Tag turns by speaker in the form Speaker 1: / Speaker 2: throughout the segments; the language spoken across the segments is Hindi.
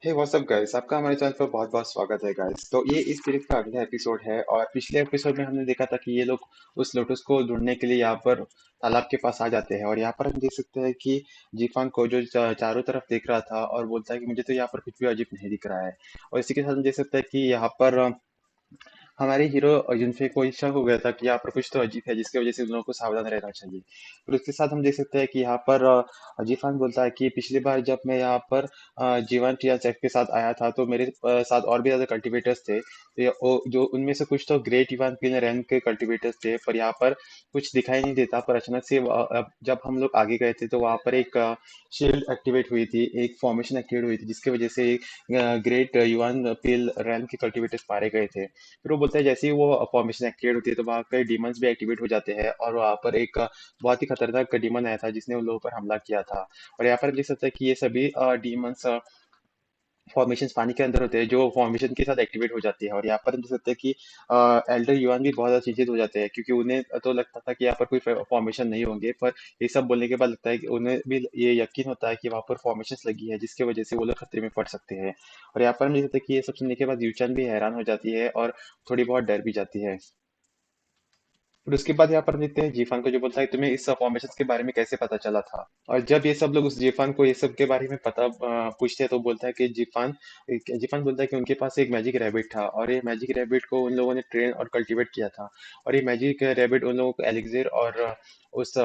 Speaker 1: हे व्हाट्सअप गाइस, आपका हमारे चैनल पर बहुत बहुत स्वागत है गाइस। तो ये इस सीरीज का अगला एपिसोड है और पिछले एपिसोड में हमने देखा था कि ये लोग उस लोटस को ढूंढने के लिए यहाँ पर तालाब के पास आ जाते हैं। और यहाँ पर हम देख सकते हैं कि जीफान को जो चारों तरफ देख रहा था और बोलता है कि मुझे तो यहाँ पर कुछ भी अजीब नहीं दिख रहा है। और इसी के साथ हम देख सकते हैं कि यहाँ पर हमारे हीरो युनफे को ये शक हो गया था कि यहाँ पर कुछ तो अजीब है, जिसकी वजह से उन लोगों को सावधान रहना चाहिए। फिर उसके साथ हम देख सकते हैं कि यहाँ पर जीफान बोलता है कि पिछली बार जब मैं यहाँ पर जीवन टिया चेक के साथ आया था तो मेरे साथ और भी ज्यादा कल्टीवेटर्स थे। तो जो उनमें से कुछ तो ग्रेट इवान पिन रैंक के कल्टीवेटर्स थे, पर यहाँ पर कुछ दिखाई नहीं देता। पर अचानक से जब हम लोग आगे गए थे तो वहां पर एक शील्ड एक्टिवेट हुई थी, एक फॉर्मेशन एक्टिवेट हुई थी, जिसकी वजह से ग्रेट युवान पिल रैंक के कल्टीवेटर्स मारे गए थे। फिर वो बोलता है जैसे ही वो फॉर्मेशन एक्टिवेट होती है तो वहाँ के डीमंस भी एक्टिवेट हो जाते हैं और वहाँ पर एक बहुत ही खतरनाक डीमन आया था जिसने उन लोगों पर हमला किया था। और यहाँ पर हम देख सकते हैं कि ये सभी डीमंस फॉर्मेशन पानी के अंदर होते हैं जो फॉर्मेशन के साथ एक्टिवेट हो जाती है। और यहाँ पर हम देख सकते हैं कि एल्डर युवान भी बहुत ज्यादा चिंतित हो जाते हैं, क्योंकि उन्हें तो लगता था कि यहाँ पर कोई फॉर्मेशन नहीं होंगे, पर ये सब बोलने के बाद लगता है कि उन्हें भी ये यकीन होता है कि वहाँ पर फॉर्मेशन लगी है, जिसकी वजह से वो लोग खतरे में पड़ सकते हैं। और यहाँ पर हम देख सकते हैं कि ये सब सुनने के बाद यूचन भी हैरान हो जाती है और थोड़ी बहुत डर भी जाती है। फिर उसके बाद यहाँ पर देखते हैं जीफान को, जो बोलता है तुम्हें इस फॉर्मेशन के बारे में कैसे पता चला था। और जब ये सब लोग उस जीफान को ये सब के बारे में पता पूछते हैं तो बोलता है कि जीफान बोलता है कि उनके पास एक मैजिक रैबिट था और ये मैजिक रैबिट को उन लोगों ने ट्रेन और कल्टीवेट किया था। और ये मैजिक रैबिट उन लोगों को एलिक्सिर और उस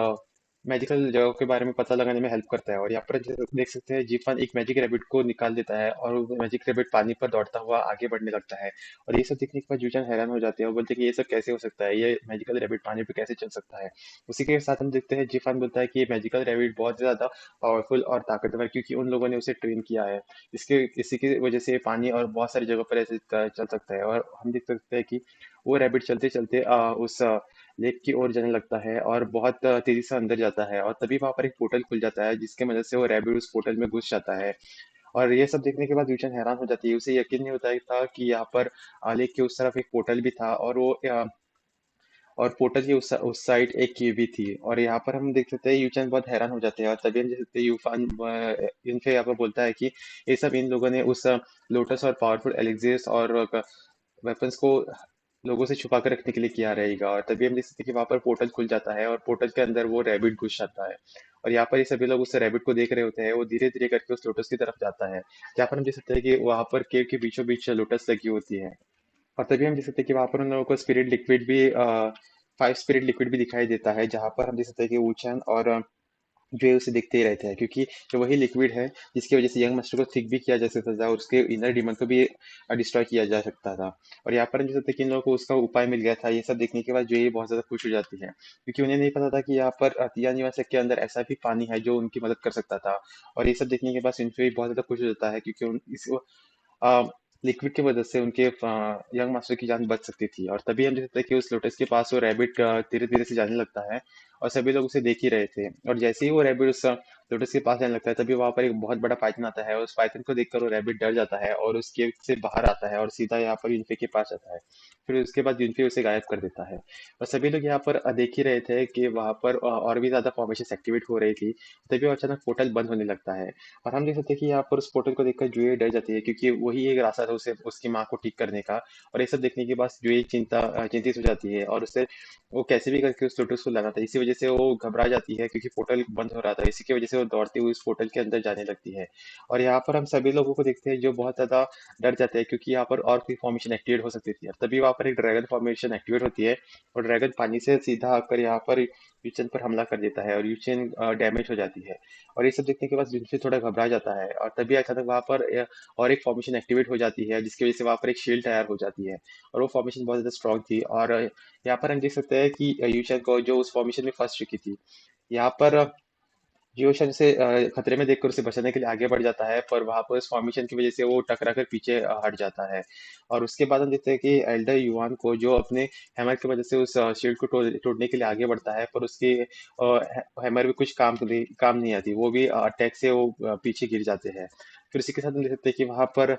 Speaker 1: मैजिकल जगह के बारे में पता लगाने में हेल्प करता है। और यहाँ पर देख सकते हैं जीफान एक मैजिक रैबिट को निकाल देता है और वो मैजिक रैबिट पानी पर दौड़ता हुआ आगे बढ़ने लगता है। और ये सब देखने के बाद यूचन हैरान हो जाते हैं और बोलते हैं कि ये सब कैसे हो सकता है, ये मैजिकल रैबिट पानी पे कैसे चल सकता है। उसी के साथ हम देखते हैं जीफान बोलता है कि ये मैजिकल रैबिट बहुत ज्यादा पावरफुल और ताकतवर है, क्योंकि उन लोगों ने उसे ट्रेन किया है। इसके इसी की वजह से ये पानी और बहुत सारी जगह पर ऐसे चल सकता है। और हम देख सकते हैं कि वो रैबिट चलते चलते उस लेक की ओर जाने लगता है और बहुत तेजी से अंदर जाता है। और तभी वहां पर एक पोर्टल खुल जाता है, जिसके मदद से वो रैबिट उस पोर्टल में घुस जाता है। और ये सब देखने के बाद यूचन हैरान हो जाती है, उसे यकीन नहीं होता था कि यहाँ पर लेक के उस तरफ एक पोर्टल भी था और वो और पोर्टल की उस साइड एक कीव भी थी। और यहाँ पर हम देख सकते हैं यूचन बहुत हैरान हो जाते हैं और तभी हम देख सकते हैं यूफान इनसे यहाँ पर बोलता है कि ये सब इन लोगों ने उस लोटस और पावरफुल एलिक्सियर्स और वेपन्स को लोगों से छुपा कर रखने के लिए किया रहेगा। और तभी हम देख सकते हैं कि वहां पर पोर्टल खुल जाता है और पोर्टल के अंदर वो रैबिट घुस जाता है। और यहाँ पर ये सभी लोग उस रैबिट को देख रहे होते हैं, वो धीरे धीरे करके उस लोटस की तरफ जाता है। यहाँ पर हम देख सकते हैं कि वहां पर केव के बीचों बीच लोटस लगी होती है। और तभी हम देख सकते हैं कि वहां पर उन लोगों को स्पिरिट लिक्विड भी 5 स्पिरिट लिक्विड भी दिखाई देता है, जहां पर हम देख सकते हैं कि ऊचन और जो है उसे देखते ही रहते हैं, क्योंकि जो वही लिक्विड है जिसकी वजह से यंग मास्टर को थिक भी किया जा सकता था और उसके इनर डीमन को भी डिस्ट्रॉय किया जा सकता था। और यहाँ पर हम देख सकते हैं कि इन लोगों को उसका उपाय मिल गया था। ये सब देखने के बाद जो ये बहुत ज्यादा खुश हो जाती है, क्योंकि उन्हें नहीं पता था कि यहाँ पर तिया निवास के अंदर ऐसा भी पानी है जो उनकी मदद कर सकता था। और ये सब देखने के बाद सिंफे भी बहुत ज्यादा खुश हो जाता है, क्योंकि इस लिक्विड की वजह से उनके यंग मास्टर की जान बच सकती थी। और तभी हम देखते हैं कि उस लोटस के पास वो रैबिट धीरे धीरे से जाने लगता है और सभी लोग उसे देख ही रहे थे। और जैसे ही वो रैबिट उस लोटस के पास जाने लगता है तभी वहां पर एक बहुत बड़ा पाइथन आता है और उस पाइथन को देखकर वो रैबिट डर जाता है और उस केव से बाहर आता है और सीधा यहाँ पर यूनिफे के पास आता है। फिर उसके बाद यूनिफे उसे गायब कर देता है। और सभी लोग यहाँ पर देख ही रहे थे कि वहां पर और भी ज्यादा फॉर्मेशन एक्टिवेट हो रही थी। तभी वो अचानक पोर्टल बंद होने लगता है। और हम देख सकते हैं कि यहाँ पर उस पोर्टल को देखकर जूही डर जाती है, क्योंकि वही एक रास्ता था उसे उसकी माँ को ठीक करने का। और ये सब देखने के बाद जूही चिंतित हो जाती है और उससे वो कैसे भी करके उस लोटस को लाना था। इसी वजह से वो घबरा जाती है, क्योंकि पोर्टल बंद हो रहा था। इसी की वजह से वो दौड़ती हुई उस पोर्टल के अंदर जाने लगती है। और यहाँ पर हम सभी लोगों को देखते हैं जो बहुत ज्यादा डर जाते हैं, क्योंकि यहाँ पर और कोई फॉर्मेशन एक्टिवेट हो सकती थी। और तभी वहाँ पर एक ड्रैगन फॉर्मेशन एक्टिवेट होती है और ड्रैगन पानी से सीधा आकर यहाँ पर यूचन पर हमला कर देता है और यूचन डैमेज हो जाती है। और ये सब देखने के बाद जिनसे थोड़ा घबरा जाता है और तभी अचानक वहां पर और एक फॉर्मेशन एक्टिवेट हो जाती है, जिसकी वजह से वहां पर एक शील्ड तैयार हो जाती है। और वो फॉर्मेशन बहुत ज्यादा स्ट्रांग थी। और यहाँ पर हम देख सकते हैं कि यूशन को जो उस फॉर्मेशन में फंस चुकी थी, यहाँ पर जियोशन से खतरे में देखकर उसे बचाने के लिए आगे बढ़ जाता है, पर वहां पर उस फॉर्मेशन की वजह से वो टकरा कर पीछे हट जाता है। और उसके बाद हम देखते हैं कि एल्डर युवान को, जो अपने हैमर की वजह से उस शील्ड को तोड़ने के लिए आगे बढ़ता है, पर उसकी हैमर भी कुछ काम नहीं आती, वो भी अटैक से वो पीछे गिर जाते हैं। फिर इसी के साथ हम देख सकते हैं कि वहां पर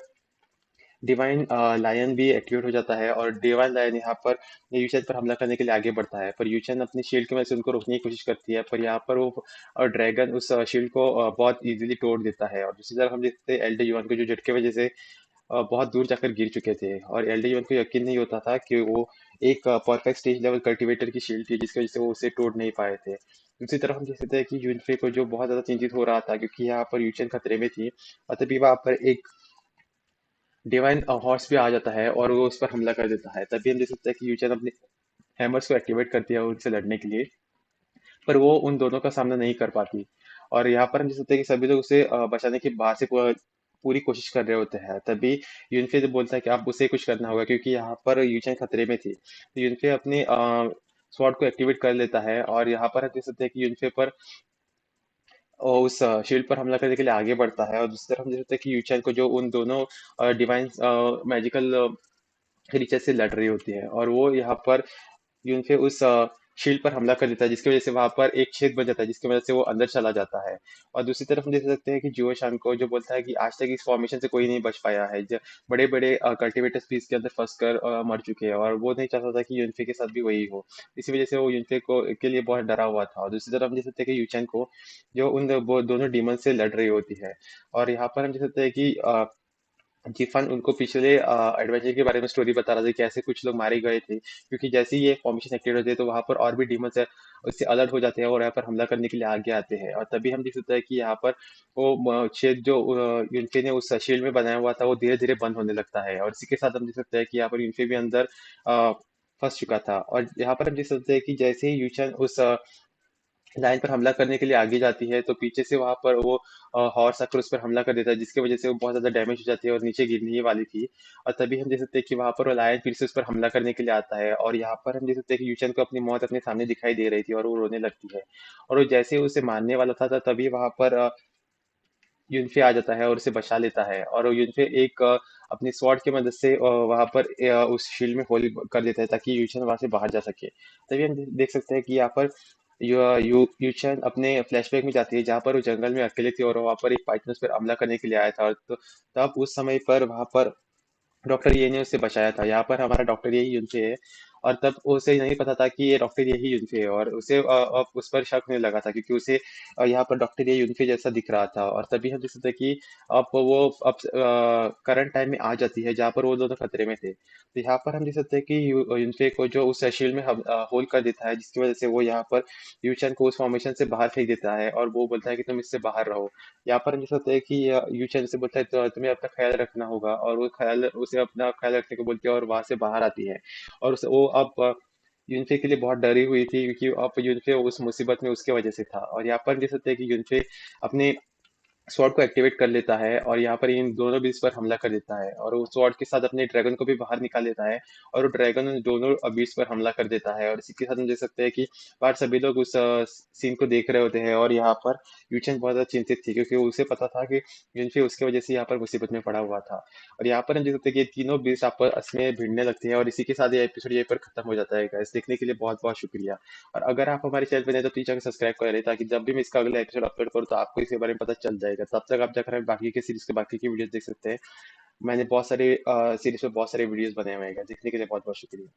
Speaker 1: डिवाइन लायन भी एक्टिवेट हो जाता है और डिवाइन लायन यहाँ पर यूचेन पर हमला करने के लिए आगे बढ़ता है, पर यूचेन अपनी शील्ड की मदद से उनको रोकने की कोशिश करती है, पर यहाँ पर वो ड्रैगन उस शील्ड को बहुत इजीली तोड़ देता है। और दूसरी तरफ हम देखते हैं एल्डे युआन को जो झटके वजह से बहुत दूर जाकर गिर चुके थे, और एल्डे युआन को यकीन नहीं होता था कि वो एक परफेक्ट स्टेज लेवल कल्टीवेटर की शील्ड थी जिसकी वजह से वो उसे तोड़ नहीं पाए थे। दूसरी तरफ हम देख सकते हैं कि यूनफे को जो बहुत ज्यादा चिंतित हो रहा था क्योंकि यहाँ पर यूचेन खतरे में थी, और तभी वहां पर एक डिवाइन हॉर्स भी आ जाता है और वो उस पर हमला कर देता है। तभी हम देख सकते हैं कि यूचेन अपने हैमर्स को एक्टिवेट करती है उनसे लड़ने के लिए, पर वो उन दोनों का सामना नहीं कर पाती। और यहाँ पर हम देख सकते हैं कि सभी लोग उसे बचाने की बाहर से पूरी कोशिश कर रहे होते हैं। तभी यूनफे जब बोलता है कि आप उसे कुछ करना होगा क्योंकि यहाँ पर यूचेन खतरे में थी, तो यूनफे अपने स्वॉर्ड को एक्टिवेट कर लेता है, और यहाँ पर हम देख सकते हैं कि यूनफे पर उस शील्ड पर हमला करने के लिए आगे बढ़ता है। और दूसरी तरफ हम देख सकते हैं कि यूचेन को जो उन दोनों डिवाइन मैजिकल क्रीचर से लड़ रही होती है, और वो यहाँ पर यूनफे उस शील्ड पर हमला कर देता है जिसकी वजह से वहां पर एक छेद बन जाता है जिसकी वजह से वो अंदर चला जाता है। और दूसरी तरफ हम देख सकते हैं कि जियो शान को जो बोलता है कि आज तक इस फॉर्मेशन से कोई नहीं बच पाया है, बड़े बड़े कल्टीवेटर्स भी इसके अंदर फंस कर मर चुके हैं, और वो नहीं चाहता था कि यूनफे के साथ भी वही हो। इसी वजह से वो यूनफे को के लिए बहुत डरा हुआ था। और दूसरी तरफ हम देख सकते हैं कि यूचेन को जो वो दोनों डीमन से लड़ रही होती है, और यहाँ पर हम देख सकते हैं कि जीफान उनको पिछले एडवेंचर के बारे में स्टोरी बता रहा था कि ऐसे कुछ लोग मारे गए थे, क्योंकि जैसे ही ये फॉर्मेशन एक्टिवेट होती है तो वहां पर और भी डीमंस है उससे अलर्ट हो जाते हैं और यहाँ पर हमला करने के लिए आगे आते हैं। और तभी हम देख सकते हैं कि यहाँ पर वो छेद जो यूनिफे ने उस शील्ड में बनाया हुआ था वो धीरे धीरे बंद होने लगता है, और इसी के साथ हम देख सकते हैं कि यहाँ पर यूनिफे भी अंदर अ, फंस चुका था। और यहाँ पर हम देख सकते हैं कि जैसे ही यूचन उस लाइन पर हमला करने के लिए आगे जाती है तो पीछे से वहां पर वो हॉर्स आकर उस पर हमला कर देता है जिसकी वजह से वो बहुत ज्यादा डैमेज हो जाती है और नीचे गिरने ही वाली थी। और तभी हम देख सकते हैं कि वहां पर वो लायन फिर से उस पर हमला करने के लिए आता है, और यहाँ पर हम देख सकते हैं कि यूचन को अपनी मौत अपने सामने दिखाई दे रही थी और वो रोने लगती है। और वो जैसे ही उसे मारने वाला था तभी वहां पर यूनफे आ जाता है और उसे बचा लेता है, और वो यूनफे एक अपनी स्वॉर्ड की मदद से वहां पर उस शील्ड में होल कर देता है ताकि यूचन वहां से बाहर जा सके। तभी हम देख सकते हैं कि यहाँ पर यूचन अपने फ्लैशबैक में जाती है जहाँ पर वो जंगल में अकेले थी और वहां पर एक पाइथन उस पर हमला करने के लिए आया था, और तो तब उस समय पर वहां पर डॉक्टर ये ने उसे बचाया था। यहाँ पर हमारा डॉक्टर यही यूनफे है, और तब उसे नहीं पता था कि ये डॉक्टर यही यूनफे है, और उसे अब उस पर शक होने लगा था क्योंकि उसे यहाँ पर डॉक्टर ये यूनफे जैसा दिख रहा था। और तभी हम देख सकते हैं कि अब वो अब करंट टाइम में आ जाती है जहाँ पर वो दोनों खतरे में थे। तो यहाँ पर हम देख सकते हैं कि यूनफे को जो उस शील्ड में होल कर देता है जिसकी वजह से वो यहाँ पर यूचन को उस फॉर्मेशन से बाहर फेंक देता है, और वो बोलता है कि तुम इससे बाहर रहो। यहाँ पर हम देख सकते हैं कि यूचन से बोलता है तो तुम्हें अपना ख्याल रखना होगा, और वो ख्याल उसे अपना ख्याल रखने को बोलती है और वहां से बाहर आती है। और वो अब यूनफे के लिए बहुत डरी हुई थी क्योंकि अब यूनफे उस मुसीबत में उसके वजह से था। और यहाँ पर देख सकते हैं कि यूनफे अपने स्वॉर्ड को एक्टिवेट कर लेता है और यहाँ पर इन दोनों बीच पर हमला कर देता है, और वो स्वॉर्ड के साथ अपने ड्रैगन को भी बाहर निकाल लेता है, और वो ड्रैगन उन दोनों बीच पर हमला कर देता है। और इसी के साथ हम देख सकते हैं कि बाहर सभी लोग उस सीन को देख रहे होते हैं, और यहाँ पर यूचेन बहुत ज्यादा चिंतित थी क्योंकि उसे पता था कि यूनफे उसके वजह से यहाँ पर मुसीबत में पड़ा हुआ था। और यहाँ पर हम देख सकते हैं कि ये तीनों बीच आपस में भिड़ने लगते हैं, और इसी के साथ ये एपिसोड यहीं पर खत्म हो जाता है। guys, देखने के लिए बहुत बहुत शुक्रिया। और अगर आप हमारे चैनल पर नए तो प्लीज जाकर सब्सक्राइब कर लें ताकि जब भी मैं इसका अगला एपिसोड अपलोड करूँ तो आपको इसके बारे में पता चल जाएगा। तब तक आप जाकर बाकी के सीरीज के बाकी की वीडियोस देख सकते हैं। मैंने बहुत सारे सीरीज पे बहुत सारे वीडियोस बनाए हुए हैं। देखने के लिए बहुत बहुत शुक्रिया।